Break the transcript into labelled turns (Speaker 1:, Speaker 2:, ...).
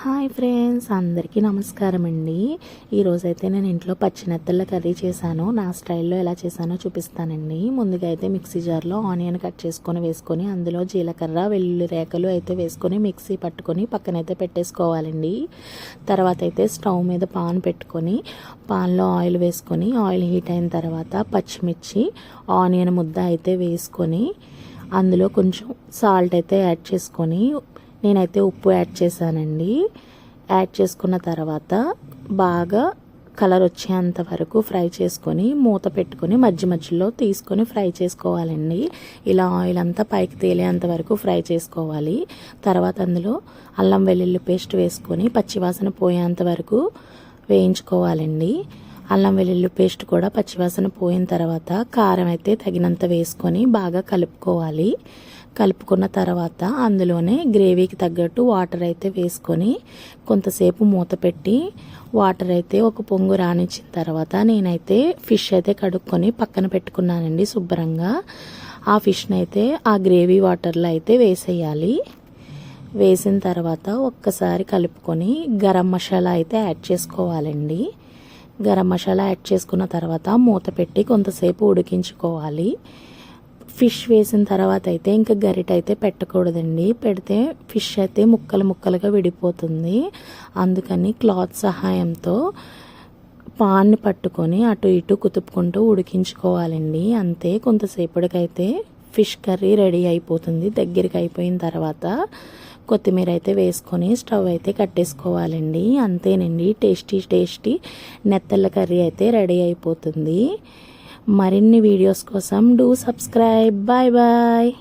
Speaker 1: Hi friends, అందరికీ నమస్కారం అండి. ఈరోజైతే నేను ఇంట్లో పచ్చినెత్తళ్ళ కర్రీ చేశాను. నా స్టైల్లో ఎలా చేశానో చూపిస్తానండి. ముందుగా అయితే మిక్సీ జార్లో ఆనియన్ కట్ చేసుకొని వేసుకొని అందులో జీలకర్ర వెల్లుల్లి రేఖలు అయితే వేసుకొని మిక్సీ పట్టుకొని పక్కనైతే పెట్టేసుకోవాలండి. తర్వాత అయితే స్టవ్ మీద పాన్ పెట్టుకొని పాన్లో ఆయిల్ వేసుకొని ఆయిల్ హీట్ అయిన తర్వాత పచ్చిమిర్చి ఆనియన్ ముద్ద అయితే వేసుకొని అందులో కొంచెం సాల్ట్ అయితే యాడ్ చేసుకొని నేనైతే ఉప్పు యాడ్ చేశానండి. యాడ్ చేసుకున్న తర్వాత బాగా కలర్ వచ్చేంత వరకు ఫ్రై చేసుకొని మూత పెట్టుకొని మధ్యలో తీసుకొని ఫ్రై చేసుకోవాలండి. ఇలా ఆయిల్ అంతా పైకి తేలేంత వరకు ఫ్రై చేసుకోవాలి. తర్వాత అందులో అల్లం వెల్లుల్లి పేస్ట్ వేసుకొని పచ్చివాసన పోయేంత వరకు వేయించుకోవాలండి. అల్లం వెల్లుల్లి పేస్ట్ కూడా పచ్చివాసన పోయిన తర్వాత కారం అయితే తగినంత వేసుకొని బాగా కలుపుకోవాలి. కలుపుకున్న తర్వాత అందులోనే గ్రేవీకి తగ్గట్టు వాటర్ అయితే వేసుకొని కొంతసేపు మూత పెట్టి వాటర్ అయితే ఒక పొంగు రానిచ్చిన తర్వాత నేనైతే ఫిష్ అయితే కడుక్కొని పక్కన పెట్టుకున్నానండి శుభ్రంగా. ఆ ఫిష్ని అయితే ఆ గ్రేవీ వాటర్లో అయితే వేసేయాలి. వేసిన తర్వాత ఒక్కసారి కలుపుకొని గరం మసాలా అయితే యాడ్ చేసుకోవాలండి. గరం మసాలా యాడ్ చేసుకున్న తర్వాత మూత పెట్టి కొంతసేపు ఉడికించుకోవాలి. ఫిష్ వేసిన తర్వాత అయితే ఇంకా గరిట అయితే పెట్టకూడదండి. పెడితే ఫిష్ అయితే ముక్కలుగా విడిపోతుంది. అందుకని క్లాత్ సహాయంతో పాన్ని పట్టుకొని అటు ఇటు కుతుపుకుంటూ ఉడికించుకోవాలండి. అంతే, కొంతసేపటికైతే ఫిష్ కర్రీ రెడీ అయిపోతుంది. దగ్గరికి అయిపోయిన తర్వాత కొత్తిమీర అయితే వేసుకొని స్టవ్ అయితే కట్టేసుకోవాలండి. అంతేనండి, టేస్టీ నెత్తళ్ళ కర్రీ అయితే రెడీ అయిపోతుంది. మరిన్ని వీడియోస్ కోసం డూ సబ్స్క్రైబ్. Bye bye.